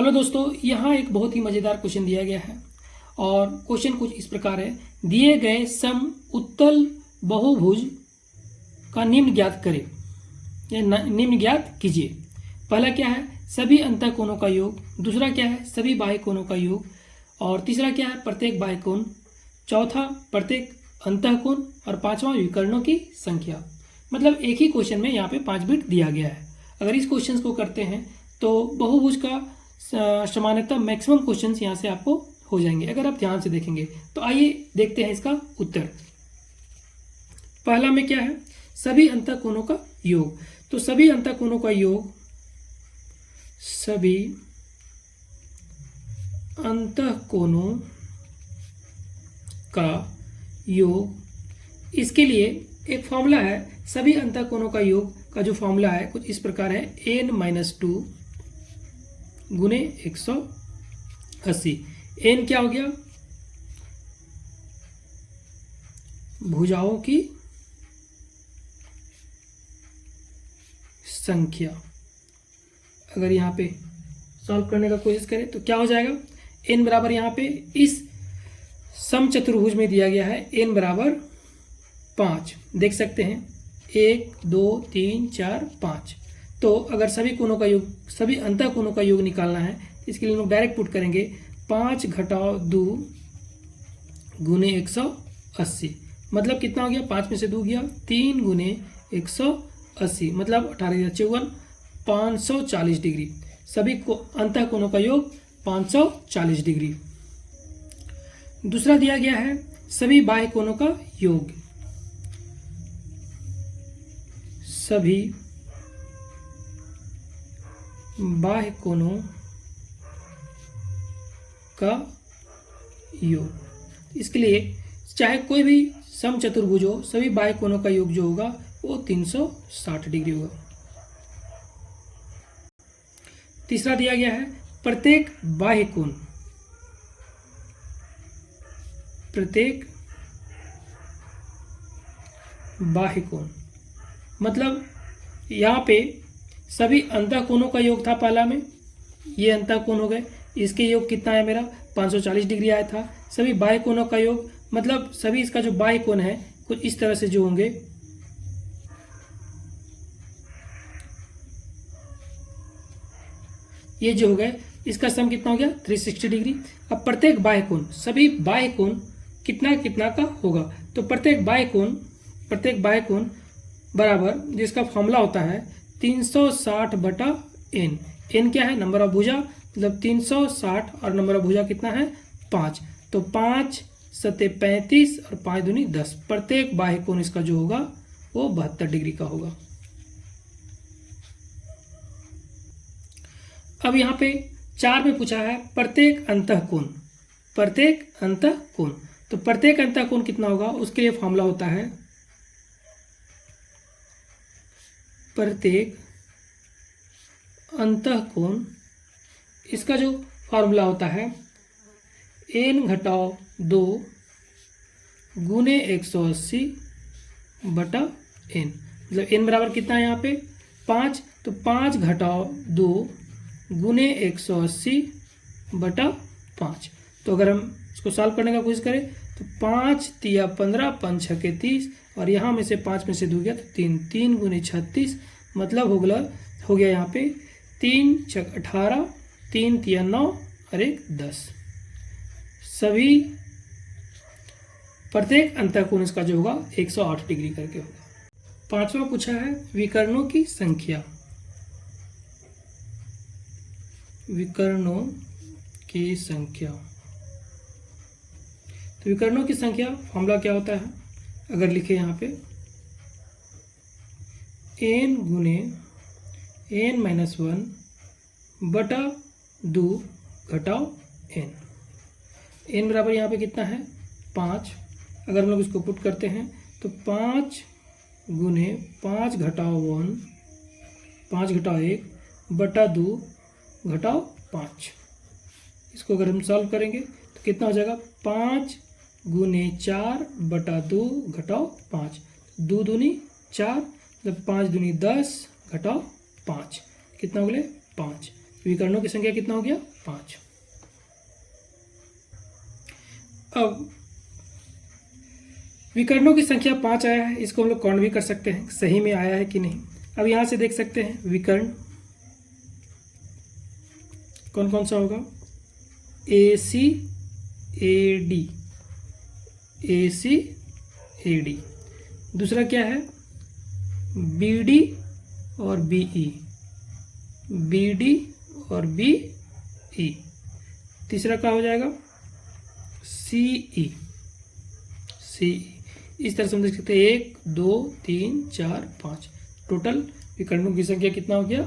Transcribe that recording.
Hello दोस्तों, यहाँ एक बहुत ही मज़ेदार क्वेश्चन दिया गया है और क्वेश्चन कुछ इस प्रकार है। दिए गए सम उत्तल बहुभुज का निम्न ज्ञात करें या निम्न ज्ञात कीजिए। पहला क्या है, सभी अंतःकोणों का योग। दूसरा क्या है, सभी बाह्य कोणों का योग। और तीसरा क्या है, प्रत्येक बाह्य कोण। चौथा प्रत्येक अंतःकोण। और पांचवा विकर्णों की संख्या। मतलब एक ही क्वेश्चन में यहाँ पे 5 बिट दिया गया है। अगर इस क्वेश्चन को करते हैं तो बहुभुज का सामान्यतः मैक्सिमम क्वेश्चंस यहाँ से आपको हो जाएंगे अगर आप ध्यान से देखेंगे। तो आइए देखते हैं इसका उत्तर। पहला में क्या है, सभी अंतःकोणों का योग। तो सभी अंतःकोणों का योग, सभी अंतःकोणों का योग। इसके लिए एक फॉर्मूला है। सभी अंतःकोणों का योग का जो फॉर्मूला है कुछ इस प्रकार है, n-2 गुने 180। n क्या हो गया, भुजाओं की संख्या। अगर यहाँ पे सॉल्व करने का कोशिश करें तो क्या हो जाएगा, n बराबर यहाँ पे इस समचतुर्भुज में दिया गया है n बराबर 5। देख सकते हैं 1 2 3 4 5। तो अगर सभी कोणों का योग, सभी अंतःकोणों का योग निकालना है, इसके लिए हम लोग डायरेक्ट पुट करेंगे 5 घटाओ 2 गुने 180। मतलब कितना हो गया, 5 में से 2 गया, 3 गुने 180 मतलब 18×54 540 डिग्री। सभी को अंतःकोणों का योग 540 डिग्री। दूसरा दिया गया है सभी बाह्य कोणों का योग। सभी बाह्य कोणों का योग। इसके लिए चाहे कोई भी समचतुर्भुज हो, सभी बाह्य कोणों का योग जो होगा वो 360 डिग्री होगा। तीसरा दिया गया है प्रत्येक बाह्य कोण। प्रत्येक बाह्य कोण मतलब यहाँ पे सभी अंतःकोणों का योग था पहला में, ये अंतःकोण हो गए, इसके योग कितना है मेरा 540 डिग्री आया था। सभी बाह्य कोणों का योग मतलब सभी इसका जो बाह्य कोण है कुछ इस तरह से जो होंगे, ये जो हो गए, इसका सम कितना हो गया 360 डिग्री। अब प्रत्येक बाह्य कोण, सभी बाह्य कोण कितना कितना का होगा। तो प्रत्येक बाह्य कोण बराबर जिसका फॉर्मूला होता है 360/n। n क्या है, नंबर ऑफ भुजा, मतलब 360 और नंबर ऑफ भुजा कितना है 5। तो 5 सते 35 और 5 दूनी 10। प्रत्येक बाह्य कोण इसका जो होगा वो 72 डिग्री का होगा। अब यहाँ पे 4 में पूछा है प्रत्येक अंतःकोण। प्रत्येक अंतःकोण, तो प्रत्येक अंतःकोण कितना होगा, उसके लिए फॉर्मूला होता है प्रत्येक अंतःकोण, इसका जो फॉर्मूला होता है n घटाओ 2 गुने 180/n। मतलब n बराबर कितना है यहाँ पे 5। तो 5 घटाओ 2 गुने 180/5। तो अगर हम इसको सॉल्व करने का कोशिश करें तो 5 तिया 15 5 छके 30 और यहाँ में से 5 में से 2 गया तो 3, 3 गुने 36 मतलब हो गया यहाँ पे 3 छक 18, 3 तिया 9 और 1 10। सभी प्रत्येक अंतःकोण इसका जो होगा 108 डिग्री करके होगा। पांचवा पूछा है विकर्णों की संख्या। विकर्णों की संख्या, तो विकर्णों की संख्या फॉर्मूला क्या होता है, अगर लिखे यहाँ पे n गुने n-1/2 घटाओ n। n बराबर यहाँ पे कितना है 5। अगर हम लोग इसको पुट करते हैं तो 5 गुने 5 घटाओ 1, 5 घटाओ 1/2 घटाओ 5। इसको अगर हम सॉल्व करेंगे तो कितना हो जाएगा 5 गुने 4/2 घटाओ 5। 2 दूनी 4 मतलब 5 दूनी 10 घटाओ 5, कितना हो गया 5। विकर्णों की संख्या कितना हो गया? 5। अब विकर्णों की संख्या 5 आया है, इसको हम लोग काउंट भी कर सकते हैं सही में आया है कि नहीं। अब यहाँ से देख सकते हैं विकर्ण कौन कौन सा होगा? AC AD, AC AD। दूसरा क्या है? BD और BE, BD और BE। तीसरा क्या हो जाएगा? CE, CE। इस तरह से हम देख सकते हैं 1 2 3 4 5, टोटल विकर्णों की संख्या कितना हो गया?